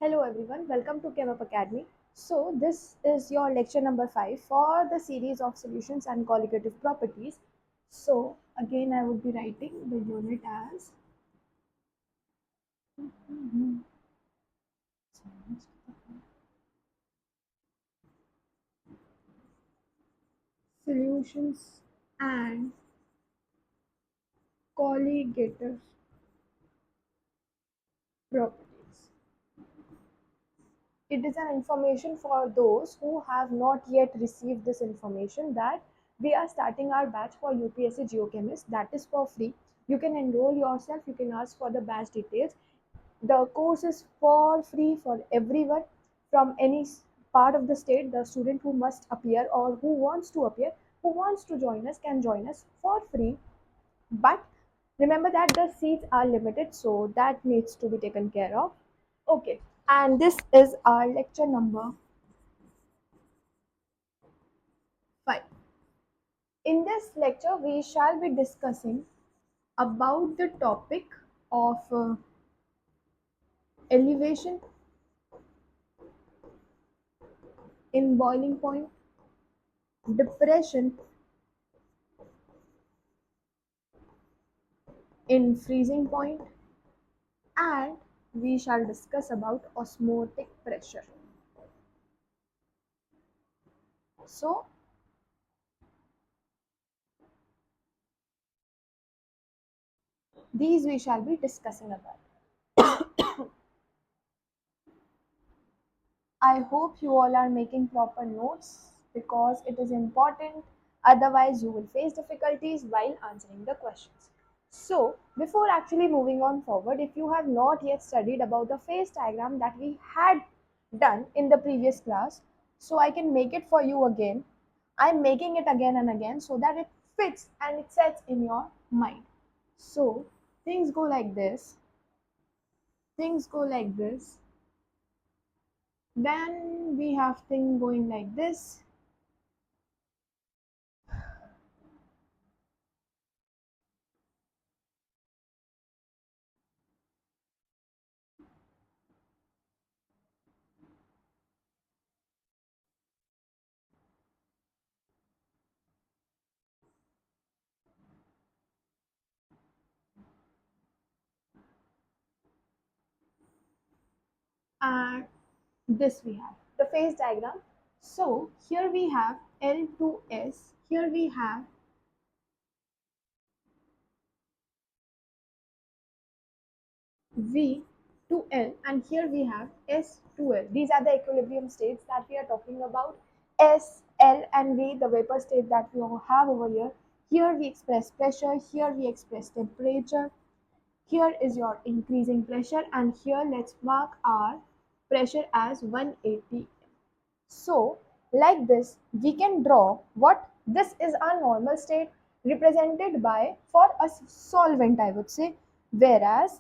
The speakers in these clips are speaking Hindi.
Hello everyone, welcome to ChemUp Academy. So this is your lecture number 5 for the series of solutions and colligative properties. So again I would be writing the unit as solutions and colligative properties. It is an information for those who have not yet received this information that we are starting our batch for UPSC Geochemist, that is for free. You can enroll yourself, you can ask for the batch details. The course is for free for everyone from any part of the state. The student who must appear or who wants to appear, who wants to join us can join us for free. But remember that the seats are limited, so that needs to be taken care of. Okay, and this is our lecture number 5. In this lecture, we shall be discussing about the topic of elevation in boiling point, depression in freezing point, and we shall discuss about osmotic pressure. So, these we shall be discussing about. I hope you all are making proper notes because it is important. Otherwise, you will face difficulties while answering the questions. So, before actually moving on forward, if you have not yet studied about the phase diagram that we had done in the previous class, so I can make it for you again. I'm making it again and again so that it fits and it sets in your mind. So, things go like this. Things go like this. Then we have thing going like this. And this we have the phase diagram. So here we have L to S, here we have V to L, and here we have S to L. These are the equilibrium states that we are talking about. S, L and V, the vapor state that we have over here. Here we express pressure, here we express temperature. Here is your increasing pressure, and here let's mark our pressure as 180. So, like this, we can draw what this is our normal state represented by for a solvent, I would say. Whereas,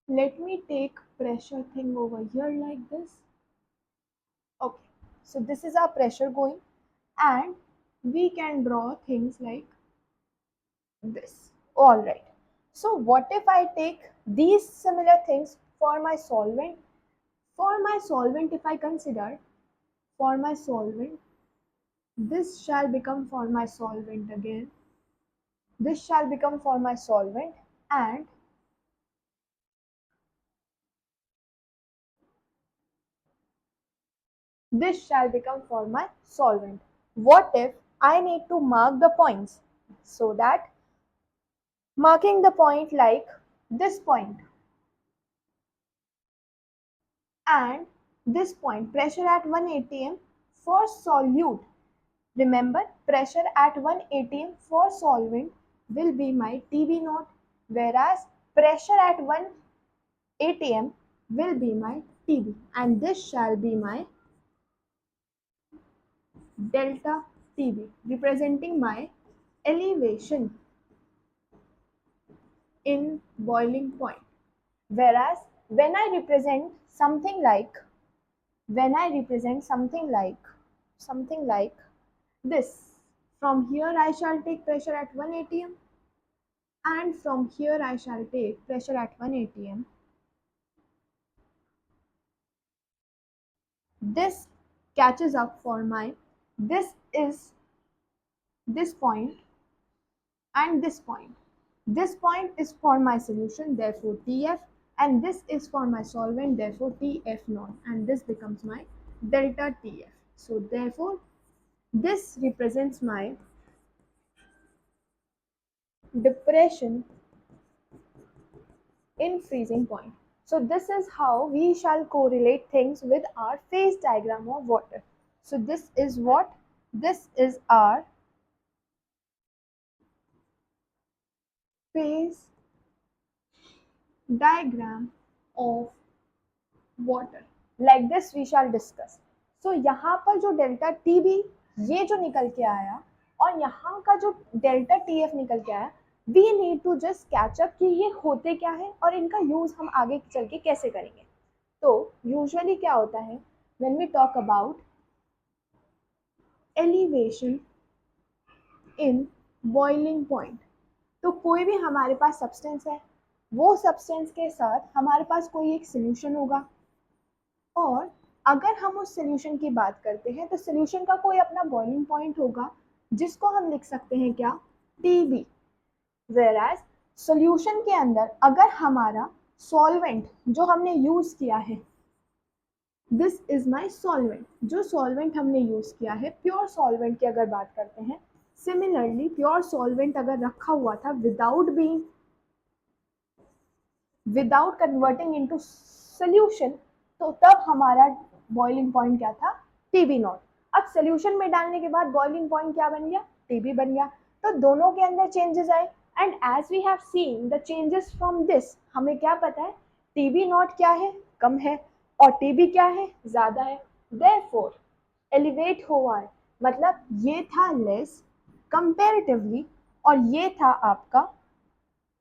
let me take pressure thing over here like this. Okay, so this is our pressure going, and we can draw things like this. All right. So, what if I take these similar things for my solvent? For my solvent, if I consider for my solvent, this shall become for my solvent again. This shall become for my solvent, and this shall become for my solvent. What if I need to mark the points? So that marking the point like this point and this point, pressure at 1 atm for solute. Remember, pressure at 1 atm for solvent will be my TB naught, whereas pressure at 1 atm will be my TB, and this shall be my delta TB, representing my elevation in boiling point. Whereas when I represent something like something like this, from here I shall take pressure at 1 atm, and from here I shall take pressure at 1 atm, this catches up for my, this is this point and this point. This point is for my solution, therefore TF, and this is for my solvent, therefore TF naught, and this becomes my delta TF. So therefore this represents my depression in freezing point. So this is how we shall correlate things with our phase diagram of water. So this is what? This is our phase diagram of water. Like this we shall discuss. So यहाँ पर जो डेल्टा टी बी ये जो निकल के आया और यहाँ का जो डेल्टा टी एफ निकल के आया, we need to just catch up कि ये होते क्या है और इनका यूज हम आगे चल के कैसे करेंगे. तो यूजुअली क्या होता है when we talk about elevation in boiling point, तो कोई भी हमारे पास सब्सटेंस है, वो सब्सटेंस के साथ हमारे पास कोई एक सोल्यूशन होगा, और अगर हम उस सोल्यूशन की बात करते हैं तो सोल्यूशन का कोई अपना बॉइलिंग पॉइंट होगा जिसको हम लिख सकते हैं क्या, T B. Whereas solution के अंदर अगर हमारा सॉल्वेंट जो हमने यूज किया है, दिस इज माई सॉल्वेंट, जो सॉल्वेंट हमने यूज किया है, प्योर सॉल्वेंट की अगर बात करते हैं, सिमिलरली प्योर सॉल्वेंट अगर रखा हुआ था विदाउट कन्वर्टिंग इनटू सोल्यूशन, तो तब हमारा बॉइलिंग पॉइंट क्या था, टीबी नॉट. अब सोल्यूशन में डालने के बाद बॉइलिंग पॉइंट क्या बन गया, टीबी बन गया. तो दोनों के अंदर चेंजेस आए, and as we have seen the changes from this, हमें क्या पता है टीबी नॉट क्या है, कम है, और टीबी क्या है, ज्यादा है. देयरफॉर एलिवेट हुआ है, मतलब ये था लेस कंपैरेटिवली और ये था आपका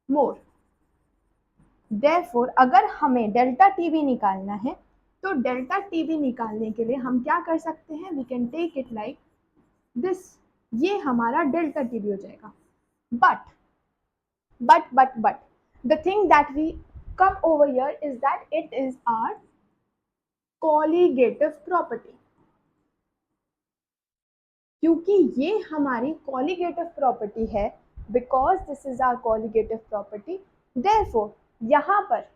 मोर. देयरफॉर अगर हमें डेल्टा टीबी निकालना है तो डेल्टा टीबी निकालने के लिए हम क्या कर सकते हैं, we can take it like this, ये हमारा डेल्टा टीबी हो जाएगा. But the thing that we come over here is that it is our colligative property. क्योंकि ये हमारी कॉलीगेटिव प्रॉपर्टी है, because this is our colligative property, therefore यहाँ पर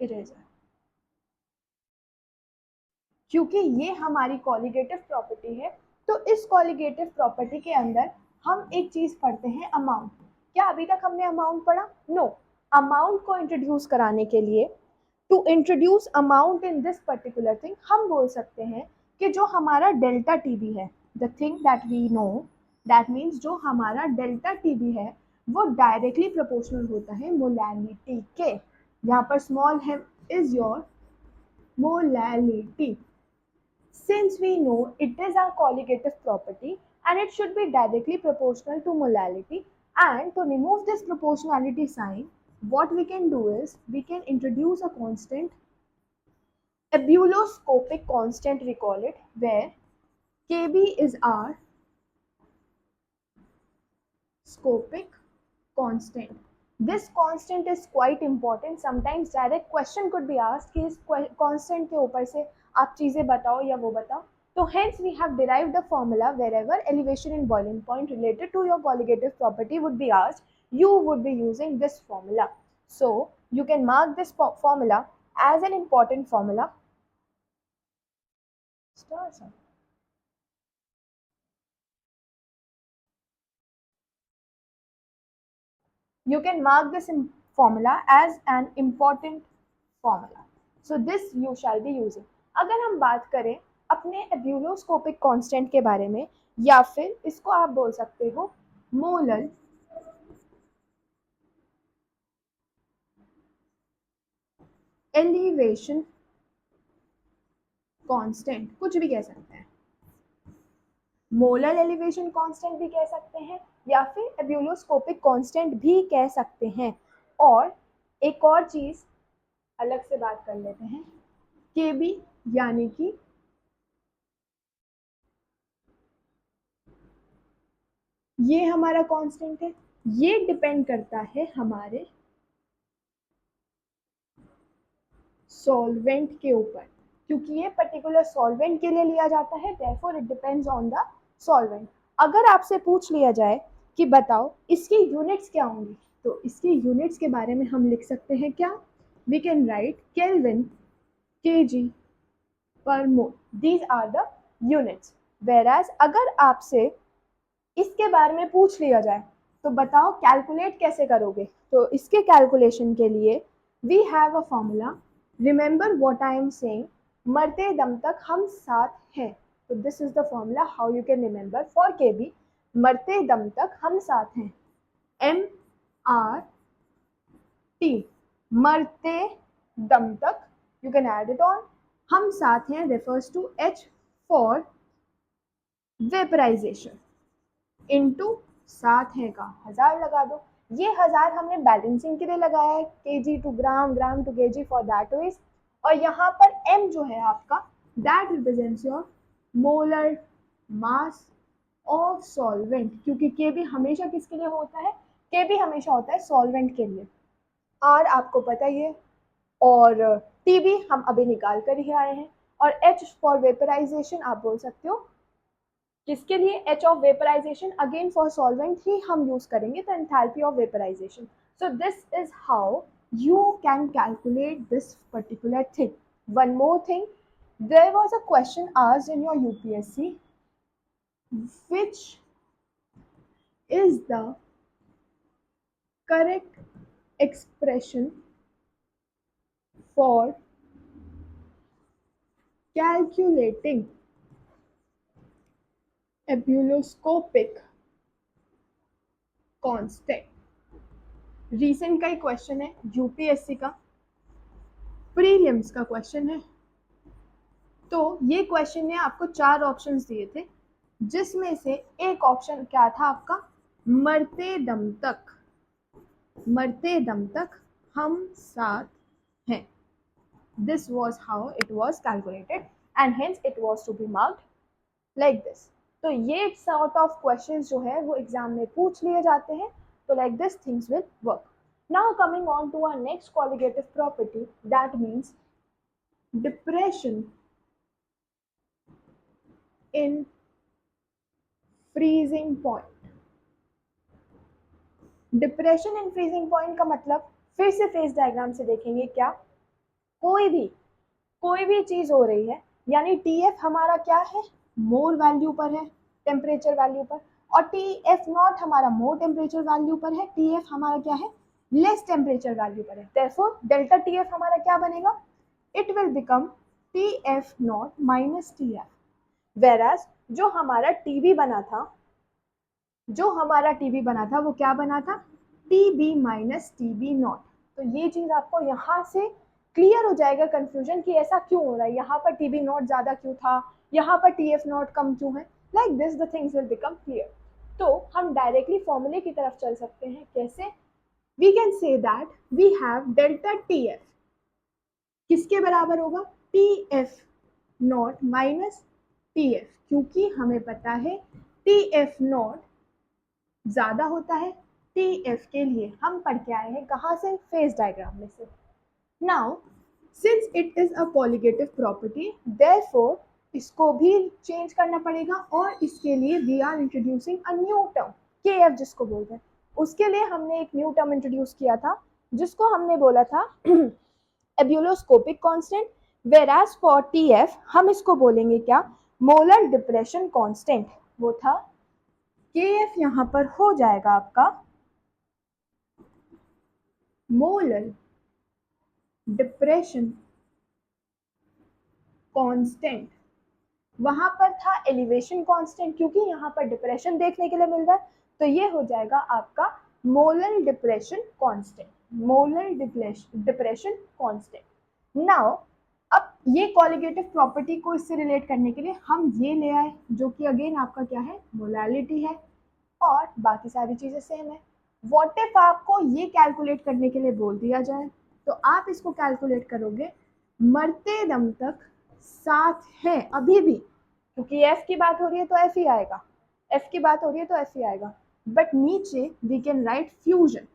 इरेजर, क्योंकि ये हमारी कॉलीगेटिव प्रॉपर्टी है, तो इस कॉलीगेटिव प्रॉपर्टी के अंदर हम एक चीज पढ़ते हैं, अमाउंट. क्या अभी तक हमने अमाउंट पढ़ा, नो. अमाउंट को इंट्रोड्यूस कराने के लिए, to introduce amount in this particular thing, हम बोल सकते हैं कि जो हमारा डेल्टा टीबी है, the thing that we know, that means जो हमारा डेल्टा टीबी है वो डायरेक्टली प्रोपोर्शनल होता है मोलैलिटी के. यहाँ पर स्मॉल है is your molality. Since we know it is our colligative property and it should be directly proportional to molality, and to remove this proportionality sign, what we can do is we can introduce a constant, ebuloscopic constant we call it, where Kb is our scopic constant. This constant is quite important. Sometimes direct question could be asked कि इस constant के ऊपर से आप चीजें बताओ या वो बताओ. So hence we have derived the formula wherever elevation and boiling point related to your colligative property would be asked, you would be using this formula. So you can mark this formula as an important formula. You can mark this formula as an important formula. So this you shall be using. अगर हम बात करें अपने एब्यूलोस्कोपिक कांस्टेंट के बारे में, या फिर इसको आप बोल सकते हो मोलल एलिवेशन कांस्टेंट, कुछ भी कह सकते हैं, मोलर एलिवेशन कांस्टेंट भी कह सकते हैं, या फिर एब्यूलोस्कोपिक कांस्टेंट भी कह सकते हैं. और एक और चीज अलग से बात कर लेते हैं, केबी यानी कि ये हमारा कांस्टेंट है, ये डिपेंड करता है हमारे सॉल्वेंट के ऊपर, क्योंकि ये पर्टिकुलर सॉल्वेंट के लिए लिया जाता है, therefore it depends on the solvent. अगर आपसे पूछ लिया जाए कि बताओ इसकी यूनिट्स क्या होंगी, तो इसकी यूनिट्स के बारे में हम लिख सकते हैं क्या, we can write kelvin, KG, per mole, these are the units. Whereas अगर आपसे इसके बारे में पूछ लिया जाए तो बताओ कैलकुलेट कैसे करोगे, तो इसके कैलकुलेशन के लिए we have a formula, remember what I am saying, मरते दम तक हम साथ हैं। तो this is the formula how you can remember for K B, मरते दम तक हम साथ हैं, एम आर टी, मरते दम तक, you can add it on, हम साथ हैं refers to H for vaporization, into साथ है का 1000 लगा दो, ये 1000 हमने बैलेंसिंग के लिए लगाया है, kg to gram, gram to kg for that ways, और यहाँ पर m जो है आपका that represents your molar mass of solvent, क्योंकि के भी हमेशा किसके लिए होता है, के भी हमेशा होता है सॉल्वेंट के लिए, आर आपको पता ही है, और टी भी हम अभी निकाल कर ही आए हैं, और एच फॉर वेपराइजेशन आप बोल सकते हो, किसके लिए, H of vaporization, again for solvent ही हम यूज करेंगे, तो enthalpy of vaporization. So this is how you can calculate this particular thing. One more thing, there was a question asked in your UPSC, which is the correct expression for calculating ebuloscopic constant। Recent का ही क्वेश्चन है, यूपीएससी का प्रीलिम्स का क्वेश्चन है। तो ये क्वेश्चन ने आपको 4 ऑप्शंस दिए थे, जिसमें से एक ऑप्शन क्या था आपका, मरते दम तक, मरते दम तक हम साथ हैं। This was how it was calculated and hence it was to be marked like this. तो ये सॉर्ट ऑफ क्वेश्चंस जो है वो एग्जाम में पूछ लिए जाते हैं, तो like this things will work. Now coming on to our next colligative property, that means depression in freezing point. Depression in freezing point का मतलब, फिर से फेज डायग्राम से देखेंगे क्या, कोई भी चीज हो रही है, यानी टी एफ हमारा क्या है, मोल वैल्यू पर है, टेम्परेचर वैल्यू पर, और टी एफ नॉट हमारा मोर टेम्परेचर वैल्यू पर है, टी एफ हमारा क्या है, लेस टेम्परेचर वैल्यू पर है, देयरफॉर डेल्टा टी एफ हमारा क्या बनेगा, it will become T F not minus T F. Whereas जो हमारा टीबी बना था, जो हमारा टीबी बना था वो क्या बना था, T B minus T B nought. तो ये चीज आपको यहाँ से क्लियर हो जाएगा कंफ्यूजन कि ऐसा क्यों हो रहा है, यहाँ पर टी बी नॉट ज्यादा क्यों था, यहाँ पर टी एफ नॉट कम क्यों है, like this the things will become clear. तो हम डायरेक्टली फॉर्मूले की तरफ चल सकते हैं, कैसे, we can say that we have delta T F किसके बराबर होगा, T F not minus T F, क्योंकि हमें पता है टी एफ नॉट ज्यादा होता है टी एफ के लिए, हम पढ़ के आए हैं कहाँ से, फेज डायग्राम में से। Now since it is a colligative property, therefore इसको भी चेंज करना पड़ेगा, और इसके लिए we are introducing a new term, K F जिसको बोलते हैं, उसके लिए हमने एक न्यू टर्म इंट्रोड्यूस किया था, जिसको हमने बोला था ebullioscopic constant, whereas for T F हम इसको बोलेंगे क्या, मोलर डिप्रेशन कांस्टेंट। वो था के एफ यहाँ पर हो जाएगा आपका मोलर डिप्रेशन कांस्टेंट, वहां पर था एलिवेशन कांस्टेंट, क्योंकि यहाँ पर डिप्रेशन देखने के लिए मिल रहा है, तो ये हो जाएगा आपका molar depression constant, molar depression constant. Now अब ये कॉलिगेटिव प्रॉपर्टी को इससे रिलेट करने के लिए हम ये ले आए, जो कि अगेन आपका क्या है, मोलैलिटी है, और बाकी सारी चीजें सेम है। व्हाट इफ आपको ये कैलकुलेट करने के लिए बोल दिया जाए, तो आप इसको कैलकुलेट करोगे मरते दम तक साथ है अभी भी, क्योंकि एफ की बात हो रही है तो एफ ही आएगा, एफ की बात हो रही है तो एफ ही आएगा, बट नीचे we can write fusion,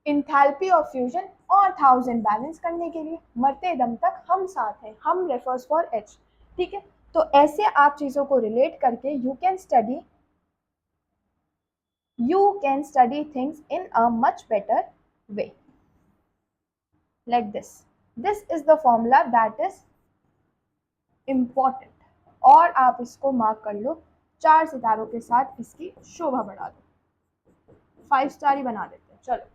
enthalpy of fusion और 1000 बैलेंस करने के लिए मरते दम तक हम साथ हैं, हम रेफर्स फॉर एच। ठीक है, तो ऐसे आप चीजों को रिलेट करके you can study things in a much better way, like this. This is the formula that is important, और आप इसको मार्क कर लो, 4 सितारों के साथ इसकी शोभा बढ़ा दो, 5 स्टार ही बना देते हैं। चलो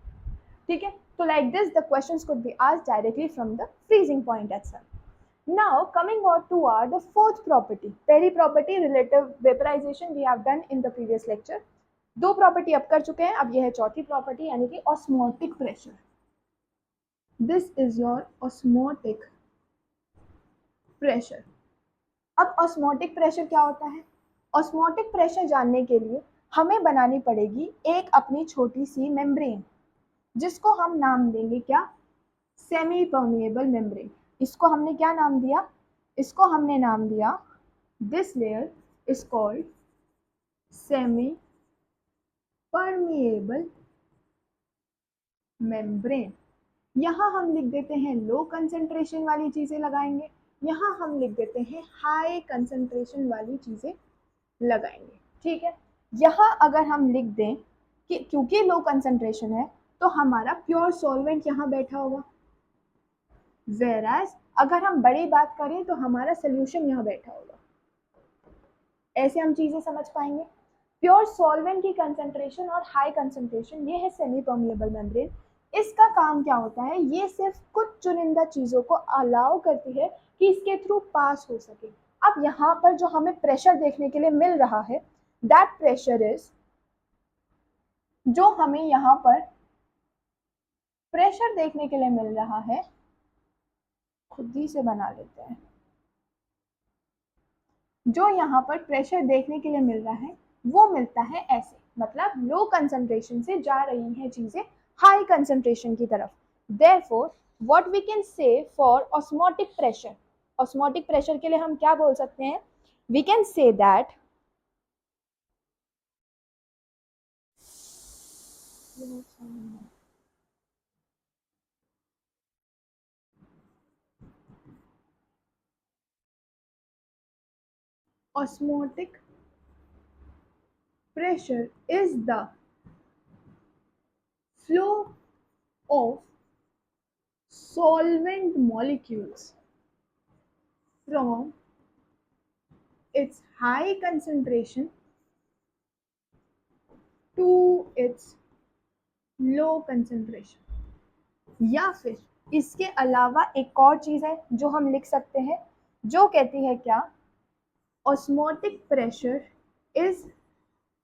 ठीक है, तो like this the questions could be asked directly from the freezing point itself. Now coming on to our the fourth property, पहली property relative vaporization we have done in the previous lecture, 2 property अब कर चुके हैं, अब यह है चौथी प्रॉपर्टी यानी कि osmotic pressure. This is your osmotic pressure. अब ऑस्मोटिक प्रेशर क्या होता है? ऑस्मोटिक प्रेशर जानने के लिए हमें बनानी पड़ेगी एक अपनी छोटी सी मेम्ब्रेन, जिसको हम नाम देंगे क्या? Semi permeable membrane. इसको हमने क्या नाम दिया? इसको हमने नाम दिया, this layer is called semi permeable membrane. यहाँ हम लिख देते हैं लो कंसंट्रेशन वाली चीजें लगाएंगे, यहाँ हम लिख देते हैं हाई कंसंट्रेशन वाली चीजें लगाएंगे। ठीक है, यहाँ अगर हम लिख दें कि क्योंकि लो कंसंट्रेशन है तो हमारा प्योर सॉल्वेंट यहाँ बैठा होगा, वेराज अगर हम बड़ी बात करें तो हमारा सोल्यूशन यहाँ बैठा होगा। ऐसे हम चीजें समझ पाएंगे। प्योर सॉल्वेंट की कंसंट्रेशन और हाई कंसंट्रेशन, ये है सेमी परमिएबल मेम्ब्रेन। इसका काम क्या होता है? ये सिर्फ कुछ चुनिंदा चीजों को अलाउ करती है कि इसके थ्रू पास हो सके। अब यहाँ पर जो हमें प्रेशर देखने के लिए मिल रहा है, दैट प्रेशर इज, जो हमें यहाँ पर प्रेशर देखने के लिए मिल रहा है, खुद ही से बना लेते हैं, जो यहाँ पर प्रेशर देखने के लिए मिल रहा है वो मिलता है ऐसे, मतलब लो कंसंट्रेशन से जा रही हैं चीजें हाई कंसंट्रेशन की तरफ। Therefore what we can say for osmotic pressure, osmotic pressure के लिए हम क्या बोल सकते हैं? We can say that osmotic pressure is the flow of solvent molecules from its high concentration to its low concentration। या फिर इसके अलावा एक और चीज है जो हम लिख सकते हैं, जो कहती है क्या? osmotic pressure is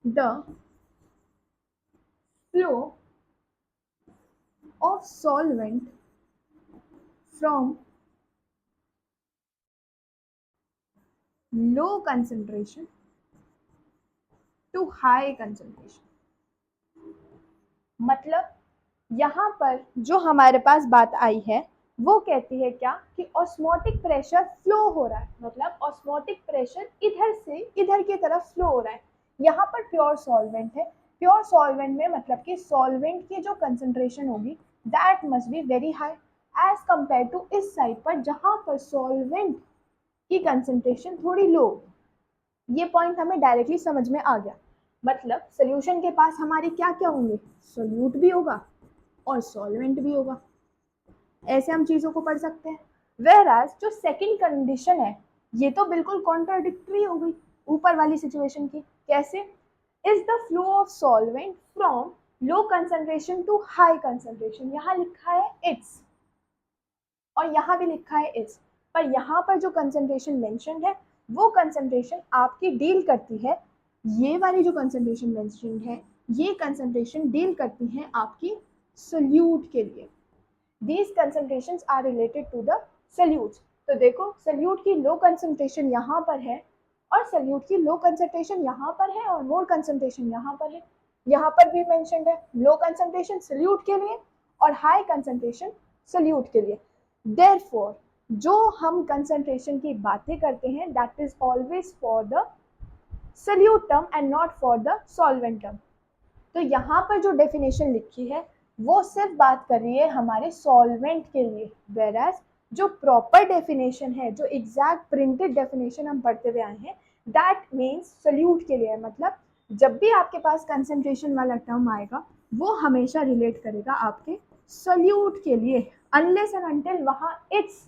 the flow of solvent from low concentration to high concentration। मतलब यहाँ पर जो हमारे पास बात आई है वो कहती है क्या? कि ऑस्मोटिक प्रेशर फ्लो हो रहा है, मतलब ऑस्मोटिक प्रेशर इधर से इधर की तरफ फ्लो हो रहा है। यहाँ पर प्योर सॉल्वेंट है, प्योर सॉल्वेंट में मतलब कि सॉल्वेंट की जो कंसंट्रेशन होगी that must be very high as compare to इस साइड पर जहाँ पर सॉल्वेंट की कंसंट्रेशन थोड़ी लो। ये पॉइंट हमें डायरेक्टली समझ में आ गया। मतलब सोल्यूशन के पास हमारी क्या क्या होंगे? सोल्यूट भी होगा और सॉल्वेंट भी होगा। ऐसे हम चीजों को पढ़ सकते हैं। वेयरएज जो सेकंड कंडीशन है ये तो बिल्कुल कॉन्ट्राडिक्टरी हो गई ऊपर वाली सिचुएशन की। कैसे? Is the flow of solvent from low concentration to high concentration. यहाँ लिखा है इट्स और यहाँ भी लिखा है इट्स, पर यहाँ पर जो कंसंट्रेशन मेंशन्ड है वो कंसंट्रेशन आपकी डील करती है, ये वाली जो कंसंट्रेशन मेंशन्ड है ये कंसंट्रेशन डील करती है आपकी सोल्यूट के लिए। These concentrations are related to the solutes। तो देखो सोल्यूट की लो कंसंट्रेशन यहाँ पर है और सोल्यूट की लो कंसंट्रेशन यहाँ पर है और मोर कंसंट्रेशन यहाँ पर है। यहाँ पर भी मेंशन्ड है लो कंसंट्रेशन सोल्यूट के लिए और हाई कंसंट्रेशन सोल्यूट के लिए। देयरफॉर जो हम कंसंट्रेशन की बातें करते हैं that is always for the solute term and not for the solvent term. तो यहाँ पर जो डेफिनेशन लिखी है वो सिर्फ बात कर रही है हमारे सॉल्वेंट के लिए, वेराज जो प्रॉपर डेफिनेशन है, जो एग्जैक्ट प्रिंटेड डेफिनेशन हम पढ़ते हुए आए हैं, दैट मीन्स सोल्यूट के लिए। मतलब जब भी आपके पास कंसंट्रेशन वाला टर्म आएगा वो हमेशा रिलेट करेगा आपके सोल्यूट के लिए, अनलेस एंड अनटिल वहाँ इट्स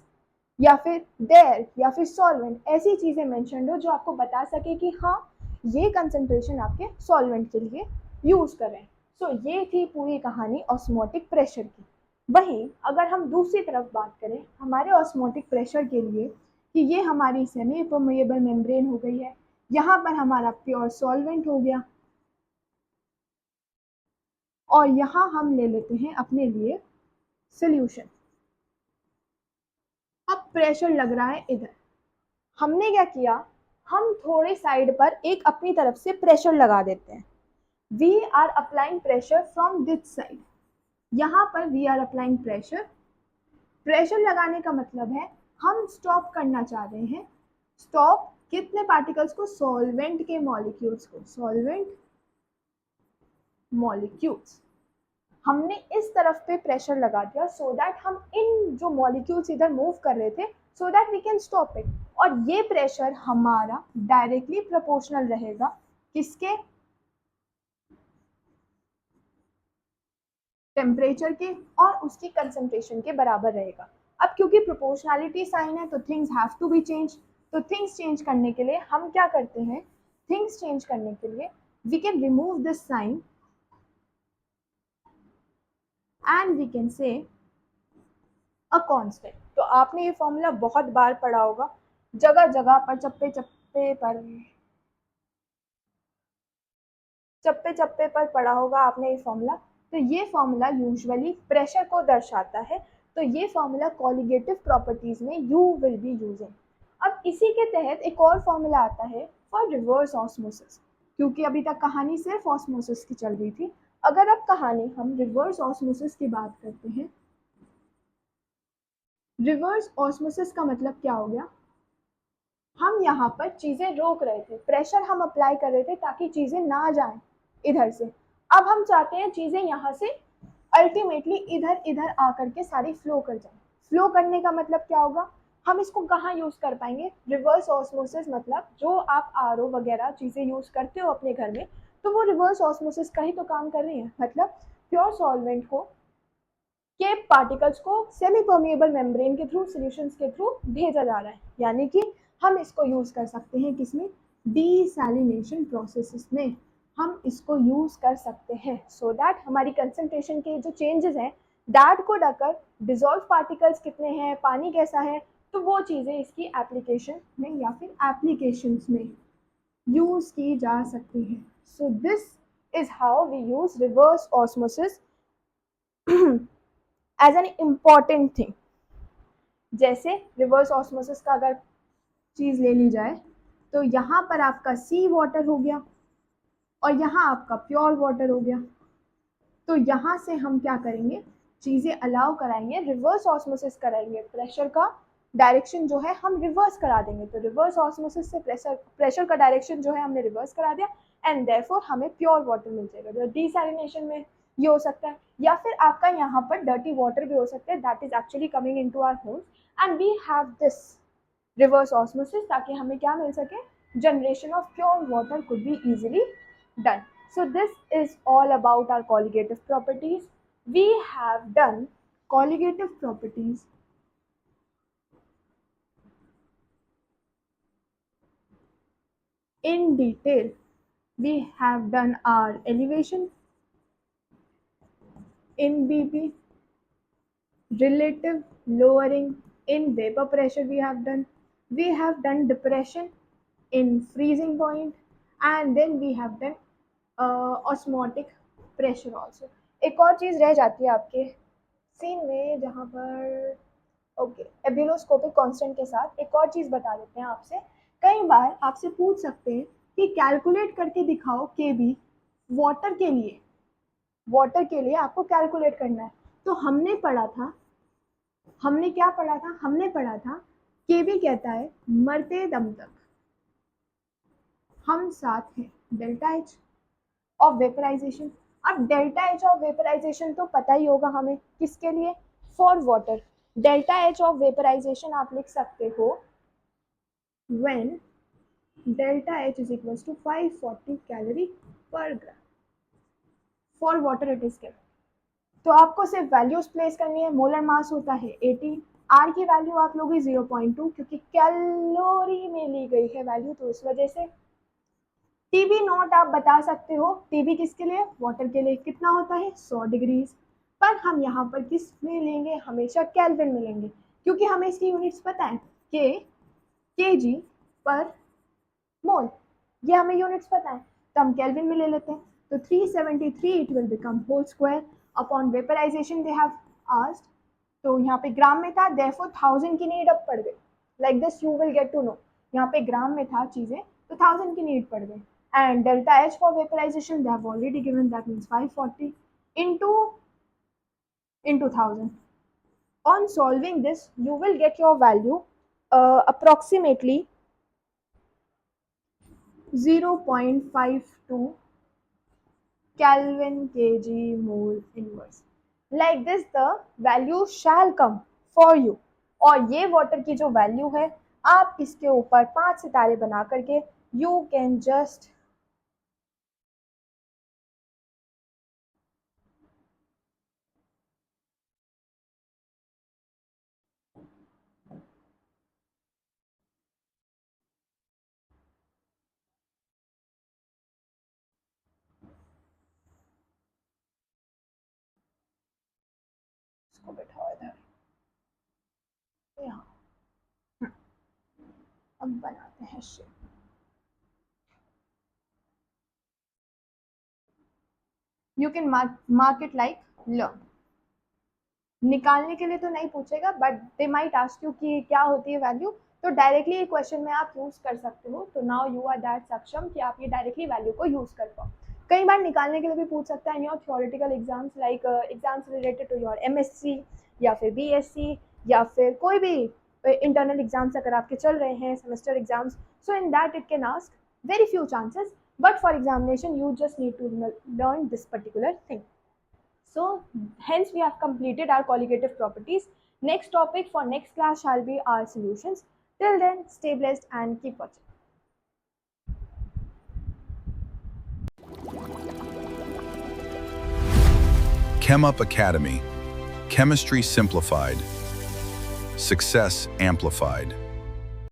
या फिर देयर या फिर सॉल्वेंट ऐसी चीज़ें मेंशन्ड हो जो आपको बता सके कि हाँ ये कंसंट्रेशन आपके सॉल्वेंट के लिए यूज़ कर रहे हैं। सो ये थी पूरी कहानी ऑस्मोटिक प्रेशर की। वहीं अगर हम दूसरी तरफ बात करें हमारे ऑस्मोटिक प्रेशर के लिए कि ये हमारी सेमी परमेएबल मेम्ब्रेन हो गई है, यहाँ पर हमारा प्योर सॉल्वेंट हो गया, और यहाँ हम ले लेते हैं अपने लिए सोल्यूशन। अब प्रेशर लग रहा है इधर, हमने क्या किया, हम थोड़े साइड पर एक अपनी तरफ से प्रेशर लगा देते हैं। We are applying pressure from this side, यहाँ पर we are applying pressure. Pressure लगाने का मतलब है हम स्टॉप करना चाह रहे हैं। स्टॉप कितने पार्टिकल्स को, सॉल्वेंट के मॉलिक्यूल्स को, सॉल्वेंट मॉलिक्यूल्स। हमने इस तरफ पे प्रेशर लगा दिया सो दैट हम इन जो मॉलिक्यूल्स इधर मूव कर रहे थे so that we can stop it. और ये प्रेशर हमारा डायरेक्टली प्रोपोर्शनल रहेगा किसके, टेम्परेचर के और उसकी कंसंट्रेशन के बराबर रहेगा। अब क्योंकि प्रोपोर्शनैलिटी साइन है तो things have to be change. तो थिंग्स चेंज करने के लिए हम क्या करते हैं, थिंग्स चेंज करने के लिए we can remove this sign and we can say a constant. तो आपने ये फॉर्मूला बहुत बार पढ़ा होगा, जगह जगह पर चप्पे चप्पे पर पढ़ा होगा आपने ये फॉर्मूला। तो ये फॉर्मूला यूजुअली प्रेशर को दर्शाता है। तो ये फॉर्मूला कॉलिगेटिव प्रॉपर्टीज में यू विल बी यूजिंग। अब इसी के तहत एक और फॉर्मूला आता है फॉर रिवर्स ऑस्मोसिस, क्योंकि अभी तक कहानी सिर्फ ऑस्मोसिस की चल रही थी। अगर अब कहानी हम रिवर्स ऑस्मोसिस की बात करते हैं, रिवर्स ऑस्मोसिस का मतलब क्या हो गया, हम यहाँ पर चीज़ें रोक रहे थे, प्रेशर हम अप्लाई कर रहे थे ताकि चीज़ें ना जाएं इधर से। अब हम चाहते हैं चीज़ें यहाँ से अल्टीमेटली इधर इधर आकर के सारी फ्लो कर जाए। फ्लो करने का मतलब क्या होगा, हम इसको कहाँ यूज़ कर पाएंगे, रिवर्स ऑस्मोसिस। मतलब जो आप आरओ वगैरह चीज़ें यूज़ करते हो अपने घर में, तो वो रिवर्स ऑस्मोसिस का ही तो काम कर रही है। मतलब प्योर सॉल्वेंट को के पार्टिकल्स को सेमी परमिएबल मेम्ब्रेन के थ्रू, सॉल्यूशंस के थ्रू भेजा जा रहा है। यानी कि हम इसको यूज़ कर सकते हैं किसमें, डीसैलिनेशन प्रोसेसेस में हम इसको यूज़ कर सकते हैं सो दैट हमारी कंसंट्रेशन के जो चेंजेस हैं दैट को अगर डिजॉल्व पार्टिकल्स कितने हैं, पानी कैसा है, तो वो चीज़ें इसकी एप्लीकेशन में या फिर एप्लीकेशंस में यूज़ की जा सकती हैं। So this is how we use reverse osmosis as an important thing. जैसे रिवर्स ऑस्मोसिस का अगर चीज़ ले ली जाए तो यहाँ पर आपका सी वाटर हो गया और यहाँ आपका प्योर वाटर हो गया। तो यहाँ से हम क्या करेंगे, चीज़ें अलाउ कराएंगे, रिवर्स ऑस्मोसिस कराएंगे, प्रेशर का डायरेक्शन जो है हम रिवर्स करा देंगे। तो रिवर्स ऑस्मोसिस से प्रेशर का डायरेक्शन जो है हमने रिवर्स करा दिया एंड देयरफॉर हमें प्योर वाटर मिल जाएगा। जो डीसैलिनेशन में ये हो सकता है, या फिर आपका यहाँ पर डर्टी वाटर भी हो सकता है that is actually coming into our homes and we have this reverse osmosis, ताकि हमें क्या मिल सके, generation of pure water could be easily done. So this is all about our colligative properties. We have done colligative properties in detail. We have done our elevation in BP, relative lowering in vapor pressure we have done depression in freezing point, and then we have done osmotic pressure also. एक और चीज़ रह जाती है आपके सीन में जहाँ पर ओके एबिलोस्कोपिक कांस्टेंट के साथ एक और चीज़ बता देते हैं आपसे। कई बार आपसे पूछ सकते हैं कि कैलकुलेट करके दिखाओ के बी वाटर के लिए, वाटर के लिए आपको कैलकुलेट करना है। तो हमने पढ़ा था, हमने क्या पढ़ा था, हमने पढ़ा था के बी कहता है मरते दम तक, हम साथ हैं डेल्टा एच ऑफ वेपराइजेशन। अब डेल्टा एच ऑफ वेपराइजेशन तो पता ही होगा हमें, किसके लिए, for water. Delta H of vaporization आप लिख सकते हो when delta H is equals to 540 calorie पर gram, for water it is given. तो आपको सिर्फ वैल्यूज प्लेस करनी है। मोलर मास होता है 80, आर की वैल्यू आप लोगे 0.2 क्योंकि कैलोरी में ली गई है वैल्यू, तो इस वजह से। टीबी नॉट आप बता सकते हो, टीबी किसके लिए, वाटर के लिए, कितना होता है 100 डिग्रीज। पर हम यहाँ पर किस में लेंगे, हमेशा केल्विन में लेंगे, क्योंकि हमें इसकी यूनिट्स पता है, के जी पर मोल, ये हमें यूनिट्स पता है, तो हम केल्विन में ले लेते हैं। तो 373 it will become whole square upon vaporization they have asked. तो यहाँ पे ग्राम में था, देयरफॉर 1000 की नीड अब पड़ गई। Like this you will get to know, यहाँ पे ग्राम में था चीजें, तो 1000 की नीड पड़ गई। And delta H for vaporization they have already given, that means 540 into 1000. On solving this you will get your value approximately 0.52 Kelvin kg mole inverse. Like this the value shall come for you. और ये वाटर की जो वैल्यू है, आप इसके ऊपर 5 सितारे बना करके you can just इसको बैठाओ इधर, यहाँ अब बनाते हैं shape. You can mark it like learn. निकालने के लिए तो नहीं पूछेगा, but they might ask you कि क्या होती है वैल्यू, तो डायरेक्टली ये क्वेश्चन में आप यूज कर सकते हो। तो नाउ यू आर दैट सक्षम कि आप ये डायरेक्टली वैल्यू को यूज कर पाओ। कई बार निकालने के लिए भी पूछ सकता है in your theoretical exams, like exams related to your MSc या फिर बीएससी या फिर कोई भी इंटरनल एग्जाम्स अगर आपके चल रहे हैं, semester exams, so in that it can ask very few chances, but for examination you just need to learn this particular thing. So hence we have completed our colligative properties. Next topic for next class shall be our solutions. Till then, stay blessed and keep watching. ChemUp Academy. Chemistry simplified. Success amplified.